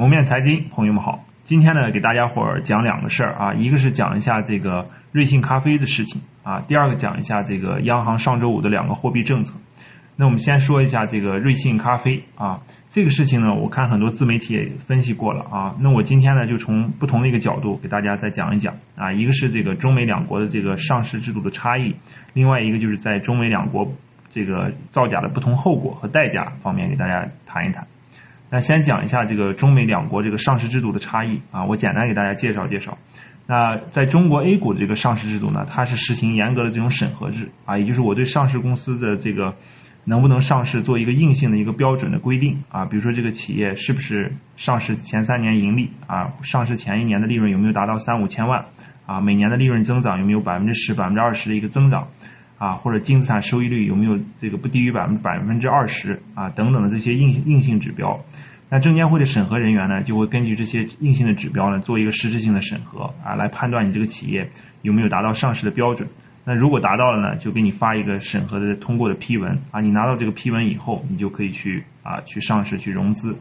蒙面财经，朋友们好。今天呢，给大家伙儿讲两个事儿啊，一个是讲一下这个瑞幸咖啡的事情啊，第二个讲一下这个央行上周五的两个货币政策。那我们先说一下这个瑞幸咖啡啊，这个事情呢，我看很多自媒体也分析过了啊。那我今天呢，就从不同的一个角度给大家再讲一讲啊，一个是这个中美两国的这个上市制度的差异，另外一个就是在中美两国这个造假的不同后果和代价方面给大家谈一谈。那先讲一下这个中美两国这个上市制度的差异啊，我简单给大家介绍介绍。那在中国 A 股的这个上市制度呢，它是实行严格的这种审核制啊，也就是我对上市公司的这个能不能上市做一个硬性的一个标准的规定啊，比如说这个企业是不是上市前3年盈利啊，上市前1年的利润有没有达到3-5千万啊，每年的利润增长有没有10%、20%的一个增长啊，或者净资产收益率有没有这个不低于20%啊等等的这些硬性指标。那证监会的审核人员呢，就会根据这些硬性的指标呢，做一个实质性的审核啊，来判断你这个企业有没有达到上市的标准。那如果达到了呢，就给你发一个审核的通过的批文啊，你拿到这个批文以后，你就可以去上市去融资。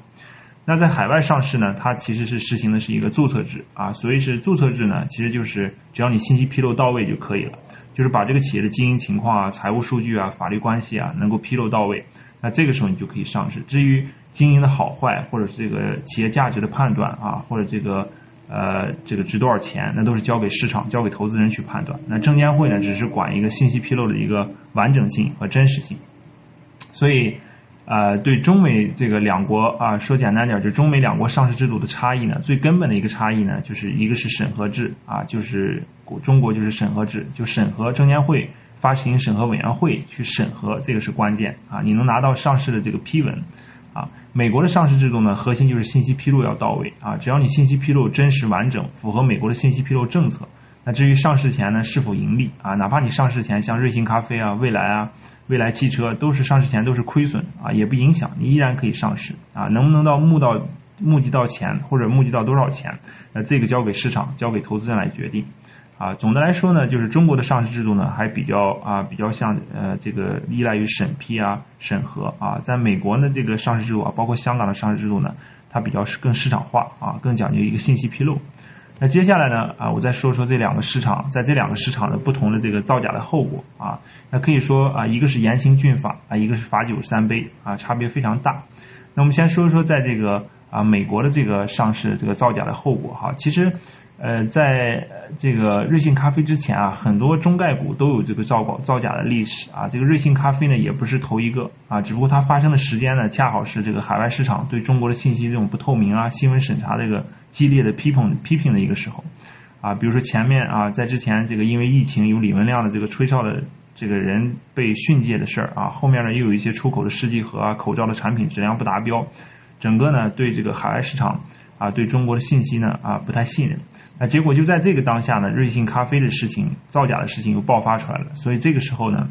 那在海外上市呢，它其实是实行的是一个注册制啊，所谓是注册制呢，其实就是只要你信息披露到位就可以了，就是把这个企业的经营情况啊、财务数据啊、法律关系啊能够披露到位，那这个时候你就可以上市。至于经营的好坏，或者是这个企业价值的判断啊，或者这个值多少钱，那都是交给市场、交给投资人去判断。那证监会呢，只是管一个信息披露的一个完整性和真实性。所以对中美这个两国啊，说简单点，就中美两国上市制度的差异呢，最根本的一个差异呢，就是一个是审核制啊，就是中国就是审核制，就审核证监会发行审核委员会去审核，这个是关键啊，你能拿到上市的这个批文啊。美国的上市制度呢，核心就是信息披露要到位啊，只要你信息披露真实完整，符合美国的信息披露政策，那至于上市前呢是否盈利啊，哪怕你上市前像瑞幸咖啡啊、蔚来啊、蔚来汽车都是上市前都是亏损啊，也不影响，你依然可以上市啊。能不能募集到钱或者募集到多少钱，这个交给市场、交给投资人来决定啊。总的来说呢，就是中国的上市制度呢还比较像这个依赖于审批啊、审核啊。在美国呢，这个上市制度啊，包括香港的上市制度呢，它比较更市场化啊，更讲究一个信息披露。那接下来呢我再说说这两个市场，在这两个市场的不同的这个造假的后果啊。那可以说一个是严刑峻法啊，一个是罚酒3杯啊，差别非常大。那我们先说一说在这个美国的这个上市这个造假的后果哈。其实在这个瑞幸咖啡之前啊，很多中概股都有这个造假的历史啊。这个瑞幸咖啡呢也不是头一个啊，只不过它发生的时间呢恰好是这个海外市场对中国的信息这种不透明啊、新闻审查这个激烈的批评的一个时候啊。比如说前面在之前这个因为疫情有李文亮的这个吹哨的这个人被训诫的事儿啊，后面呢又有一些出口的试剂盒啊、口罩的产品质量不达标，整个呢对这个海外市场对中国的信息呢不太信任。那结果就在这个当下呢，瑞幸咖啡的事情、造假的事情又爆发出来了。所以这个时候呢，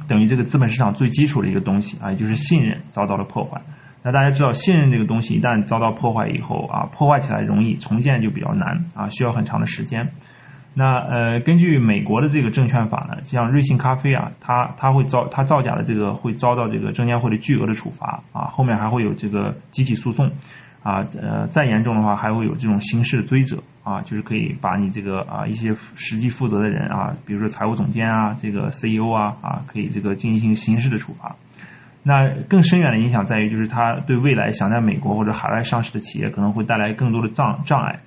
等于这个资本市场最基础的一个东西也就是信任遭到了破坏。那大家知道，信任这个东西一旦遭到破坏以后破坏起来容易，重建就比较难需要很长的时间。那根据美国的这个证券法呢，像瑞幸咖啡它造假的这个会遭到这个证监会的巨额的处罚后面还会有这个集体诉讼再严重的话还会有这种刑事的追责就是可以把你这个一些实际负责的人比如说财务总监这个 CEO 可以这个进行刑事的处罚。那更深远的影响在于，就是它对未来想在美国或者海外上市的企业可能会带来更多的障碍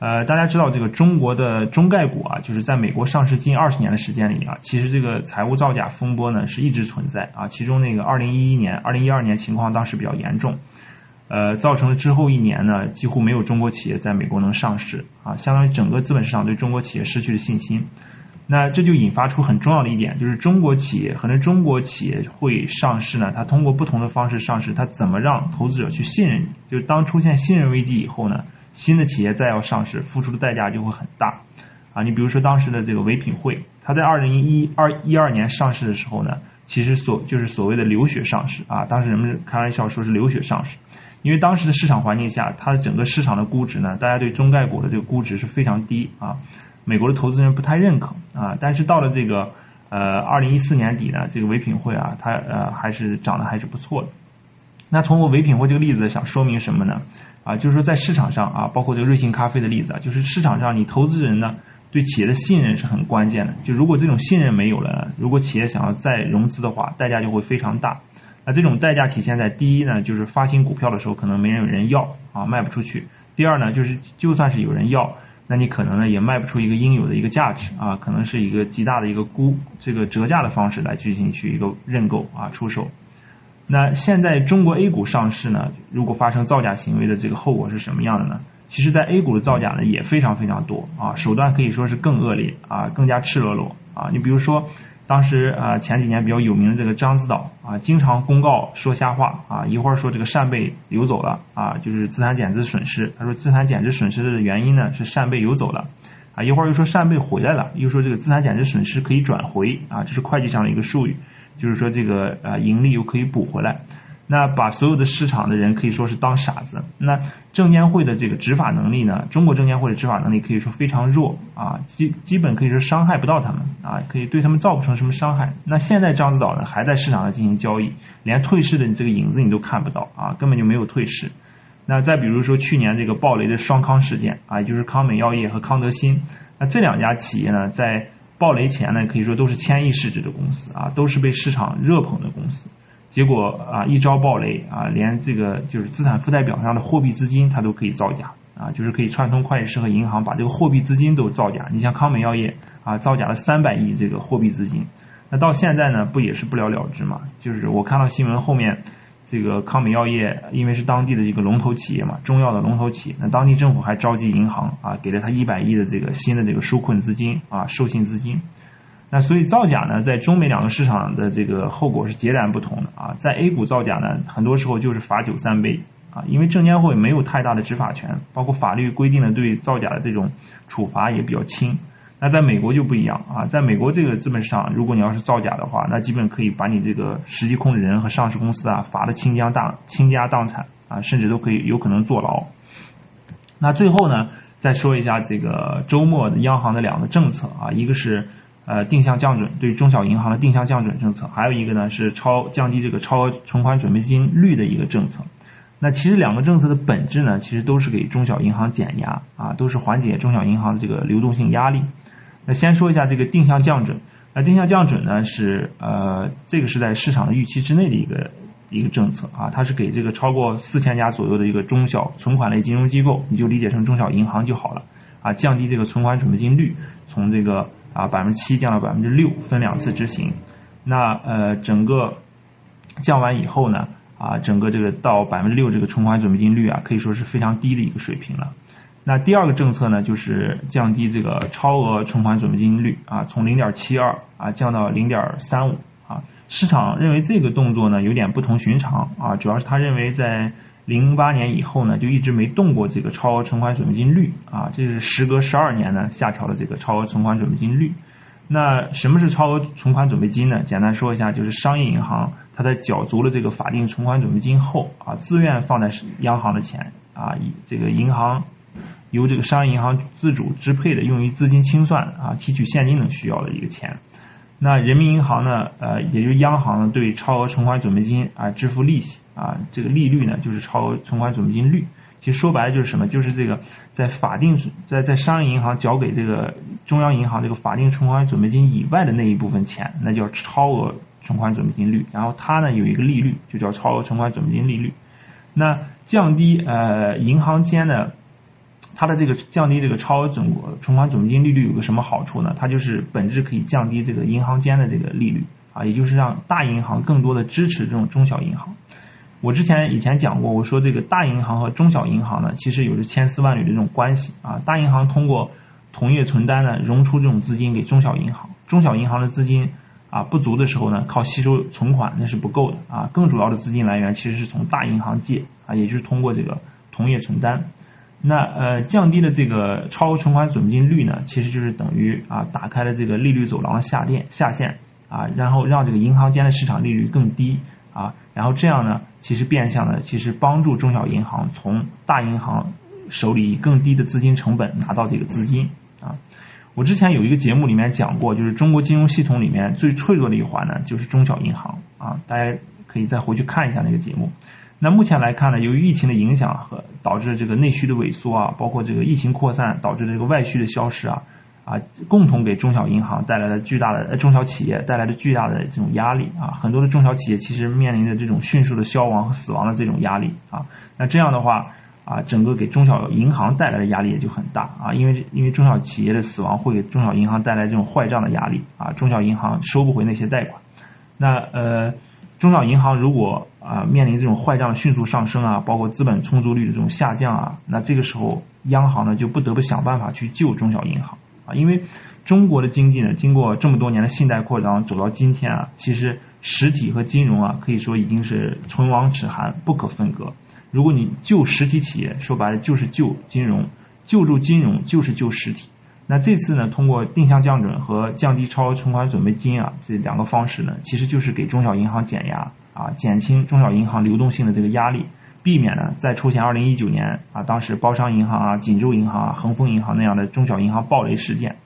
大家知道这个中国的中概股就是在美国上市近20年的时间里其实这个财务造假风波呢是一直存在其中那个2012年情况当时比较严重，造成了之后1年呢几乎没有中国企业在美国能上市相当于整个资本市场对中国企业失去了信心。那这就引发出很重要的一点，就是中国企业会上市呢，它通过不同的方式上市，它怎么让投资者去信任你？就当出现信任危机以后呢，新的企业再要上市，付出的代价就会很大你比如说当时的这个唯品会，它在2012年上市的时候呢，其实就是所谓的流血上市当时人们开玩笑说是流血上市，因为当时的市场环境下，它的整个市场的估值呢，大家对中概股的这个估值是非常低美国的投资人不太认可但是到了这个2014年底呢，这个唯品会它还是涨得还是不错的。那通过唯品会这个例子想说明什么呢？就是说在市场上包括这个瑞幸咖啡的例子就是市场上你投资人呢对企业的信任是很关键的。就如果这种信任没有了，如果企业想要再融资的话，代价就会非常大。那这种代价体现在第一呢，就是发行股票的时候可能没有人要卖不出去。第二呢，就是就算是有人要，那你可能呢也卖不出一个应有的一个价值可能是一个极大的一个这个折价的方式来进行去一个认购出售。那现在中国 A 股上市呢，如果发生造假行为的这个后果是什么样的呢？其实在 A 股的造假呢也非常非常多手段可以说是更恶劣更加赤裸裸你比如说当时前几年比较有名的这个獐子岛经常公告说瞎话一会儿说这个扇贝游走了就是资产减值损失，他说资产减值损失的原因呢是扇贝游走了一会儿又说扇贝回来了，又说这个资产减值损失可以转回这是会计上的一个术语，就是说这个盈利又可以补回来。那把所有的市场的人可以说是当傻子。那证监会的这个执法能力呢，中国证监会的执法能力可以说非常弱基本可以说伤害不到他们可以对他们造不成什么伤害。那现在獐子岛呢还在市场上进行交易，连退市的这个影子你都看不到根本就没有退市。那再比如说去年这个暴雷的双康事件也就是康美药业和康德新，那这两家企业呢在暴雷前呢可以说都是千亿市值的公司都是被市场热捧的公司。结果一朝暴雷连这个就是资产负债表上的货币资金它都可以造假就是可以串通会计师和银行把这个货币资金都造假。你像康美药业造假了300亿这个货币资金，那到现在呢不也是不了了之嘛？就是我看到新闻后面这个康美药业因为是当地的一个龙头企业嘛，中药的龙头企业，那当地政府还召集银行给了他100亿的这个新的这个纾困资金授信资金。那所以造假呢在中美两个市场的这个后果是截然不同的在 A 股造假呢很多时候就是罚酒3杯因为证监会没有太大的执法权，包括法律规定的对造假的这种处罚也比较轻。那在美国就不一样在美国这个资本市场，如果你要是造假的话，那基本可以把你这个实际控制人和上市公司罚得倾家荡产甚至都有可能坐牢。那最后呢再说一下这个周末的央行的2个政策一个是定向降准，对中小银行的定向降准政策，还有一个呢是降低这个超额存款准备金率的一个政策。那其实2个政策的本质呢，其实都是给中小银行减压都是缓解中小银行的这个流动性压力。那先说一下这个定向降准。那定向降准呢是这个是在市场的预期之内的一个政策它是给这个超过4000家左右的一个中小存款类金融机构，你就理解成中小银行就好了降低这个存款准备金率，从这个7%降到6%，分2次执行。那整个降完以后呢整个这个到6%这个存款准备金率可以说是非常低的一个水平了。那第2个政策呢就是降低这个超额存款准备金率从 0.72 降到 0.35市场认为这个动作呢有点不同寻常主要是他认为在08年以后呢就一直没动过这个超额存款准备金率这是时隔12年呢下调了这个超额存款准备金率。那什么是超额存款准备金呢？简单说一下，就是商业银行它在缴足了这个法定存款准备金后自愿放在央行的钱这个银行由这个商业银行自主支配的，用于资金清算提取现金等需要的一个钱。那人民银行呢也就是央行呢对超额存款准备金支付利息这个利率呢就是超额存款准备金率。其实说白了就是什么，就是这个在商业银行缴给这个中央银行这个法定存款准备金以外的那一部分钱，那叫超额存款准备金率，然后它呢有一个利率就叫超额存款准备金利率。那降低银行间的它的这个降低这个超额存款准备金利率有个什么好处呢？它就是本质可以降低这个银行间的这个利率也就是让大银行更多的支持这种中小银行。我以前讲过，我说这个大银行和中小银行呢其实有着千丝万缕的这种关系大银行通过同业存单呢融出这种资金给中小银行，中小银行的资金不足的时候呢靠吸收存款那是不够的更主要的资金来源其实是从大银行借也就是通过这个同业存单。那降低了这个超额存款准备金率呢其实就是等于打开了这个利率走廊的下限然后让这个银行间的市场利率更低然后这样呢其实变相的其实帮助中小银行从大银行手里以更低的资金成本拿到这个资金我之前有一个节目里面讲过，就是中国金融系统里面最脆弱的一环呢就是中小银行大家可以再回去看一下那个节目。那目前来看呢，由于疫情的影响和导致这个内需的萎缩啊，包括这个疫情扩散导致这个外需的消失啊，共同给中小银行带来了巨大的中小企业带来了巨大的这种压力啊，很多的中小企业其实面临着这种迅速的消亡和死亡的这种压力啊，那这样的话整个给中小银行带来的压力也就很大啊，因为中小企业的死亡会给中小银行带来这种坏账的压力啊，中小银行收不回那些贷款，那中小银行如果面临这种坏账的迅速上升啊，包括资本充足率的这种下降啊，那这个时候央行呢就不得不想办法去救中小银行啊，因为中国的经济呢经过这么多年的信贷扩张走到今天啊，其实实体和金融可以说已经是唇亡齿寒不可分割。如果你救实体企业，说白了就是救金融，救助金融就是救实体。那这次呢，通过定向降准和降低超额存款准备金这两个方式呢，其实就是给中小银行减压减轻中小银行流动性的这个压力，避免呢再出现2019年当时包商银行锦州银行恒丰银行那样的中小银行暴雷事件。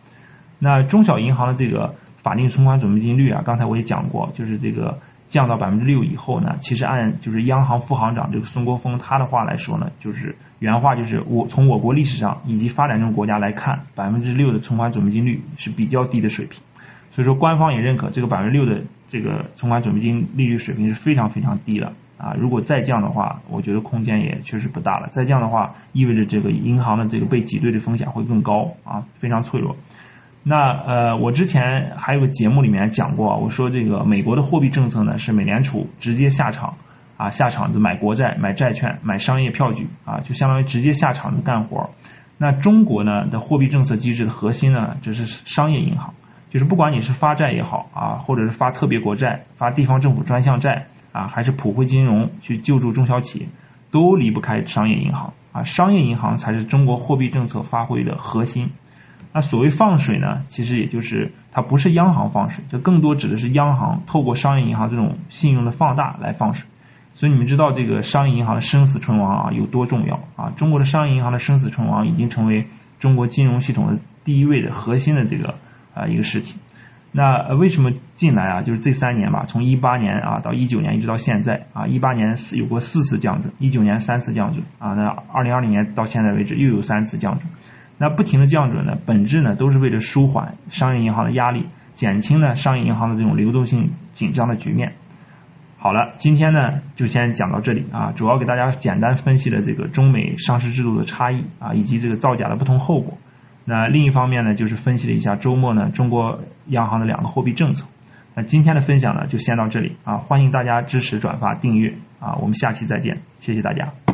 那中小银行的这个法定存款准备金率刚才我也讲过，就是这个降到6%以后呢，其实按就是央行副行长这个孙国峰他的话来说呢，就是原话就是从我国历史上以及发展中国家来看，6%的存款准备金率是比较低的水平，所以说官方也认可这个6%的这个存款准备金利率水平是非常非常低了如果再降的话，我觉得空间也确实不大了，再降的话意味着这个银行的这个被挤兑的风险会更高非常脆弱。那我之前还有个节目里面讲过我说这个美国的货币政策呢是美联储直接下场下场子买国债、买债券、买商业票据就相当于直接下场子干活。那中国呢的货币政策机制的核心呢，就是商业银行，就是不管你是发债也好或者是发特别国债、发地方政府专项债还是普惠金融去救助中小企业，都离不开商业银行商业银行才是中国货币政策发挥的核心。那所谓放水呢，其实也就是它不是央行放水，这更多指的是央行透过商业银行这种信用的放大来放水。所以你们知道这个商业银行的生死存亡有多重要中国的商业银行的生死存亡已经成为中国金融系统的第一位的核心的这个一个事情。那为什么近来就是这3年吧，从18年到19年一直到现在18年有过4次降准，19年3次降准那2020年到现在为止又有3次降准。那不停的降准呢，本质呢都是为了舒缓商业银行的压力，减轻呢商业银行的这种流动性紧张的局面。好了，今天呢就先讲到这里主要给大家简单分析了这个中美上市制度的差异以及这个造假的不同后果。那另一方面呢，就是分析了一下周末呢中国央行的2个货币政策。那今天的分享呢就先到这里欢迎大家支持、转发、订阅我们下期再见，谢谢大家。